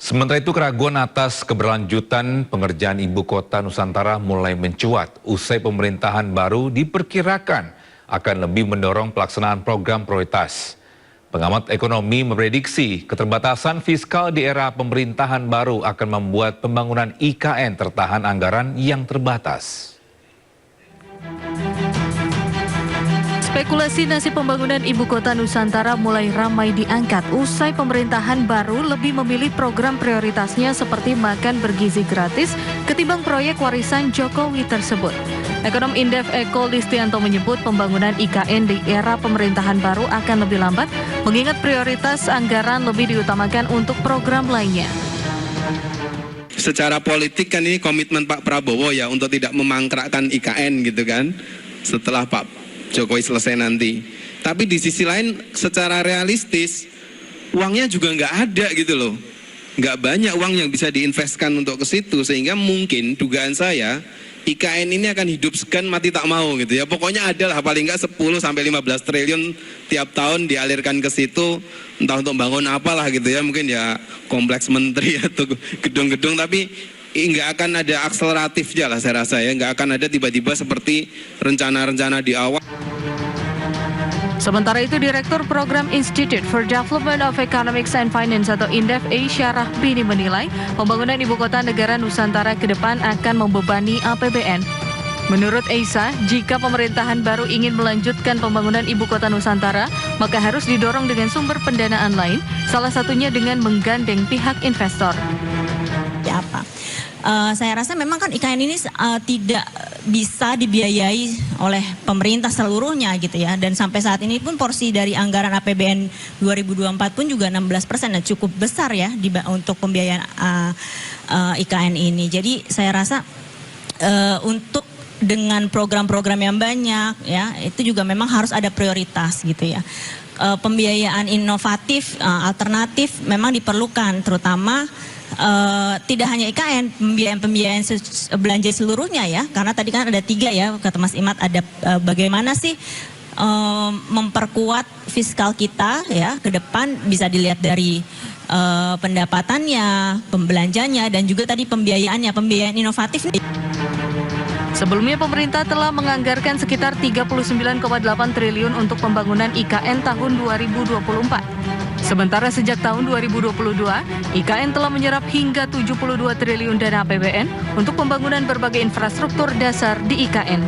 Sementara itu keraguan atas keberlanjutan pengerjaan ibu kota Nusantara mulai mencuat usai pemerintahan baru diperkirakan akan lebih mendorong pelaksanaan program prioritas. Pengamat ekonomi memprediksi keterbatasan fiskal di era pemerintahan baru akan membuat pembangunan IKN tertahan anggaran yang terbatas. Spekulasi nasib pembangunan ibu kota Nusantara mulai ramai diangkat usai pemerintahan baru lebih memilih program prioritasnya seperti makan bergizi gratis ketimbang proyek warisan Jokowi tersebut. Ekonom Indef Eko Listianto menyebut pembangunan IKN di era pemerintahan baru akan lebih lambat mengingat prioritas anggaran lebih diutamakan untuk program lainnya. Secara politik kan ini komitmen Pak Prabowo ya untuk tidak memangkrakkan IKN gitu kan setelah Pak Jokowi selesai nanti. Tapi di sisi lain secara realistis uangnya juga nggak ada gitu loh. Nggak banyak uang yang bisa diinvestkan untuk ke situ sehingga mungkin dugaan saya IKN ini akan hidup segan mati tak mau gitu ya. Pokoknya adalah paling nggak 10 sampai 15 triliun tiap tahun dialirkan ke situ entah untuk bangun apalah gitu ya. Mungkin ya kompleks menteri atau gedung-gedung tapi nggak akan ada akseleratifnya lah saya rasa ya. Nggak akan ada tiba-tiba seperti rencana-rencana di awal. Sementara itu, Direktur Program Institute for Development of Economics and Finance atau INDEF Asia Rahbini menilai pembangunan ibu kota negara Nusantara ke depan akan membebani APBN. Menurut Aisa, jika pemerintahan baru ingin melanjutkan pembangunan ibu kota Nusantara, maka harus didorong dengan sumber pendanaan lain, salah satunya dengan menggandeng pihak investor. Saya rasa memang kan IKN ini tidak bisa dibiayai oleh pemerintah seluruhnya gitu ya. Dan sampai saat ini pun porsi dari anggaran APBN 2024 pun juga 16%, nah cukup besar ya untuk pembiayaan IKN ini. Jadi saya rasa untuk dengan program-program yang banyak ya itu juga memang harus ada prioritas gitu ya. Pembiayaan inovatif, alternatif memang diperlukan terutama tidak hanya IKN, pembiayaan belanja seluruhnya ya, karena tadi kan ada 3 ya, kata Mas Imad, ada bagaimana sih memperkuat fiskal kita ya ke depan bisa dilihat dari pendapatannya, pembelanjanya dan juga tadi pembiayaannya, pembiayaan inovatif. Sebelumnya pemerintah telah menganggarkan sekitar 39,8 triliun untuk pembangunan IKN tahun 2024. Sementara sejak tahun 2022, IKN telah menyerap hingga 72 triliun dana APBN untuk pembangunan berbagai infrastruktur dasar di IKN.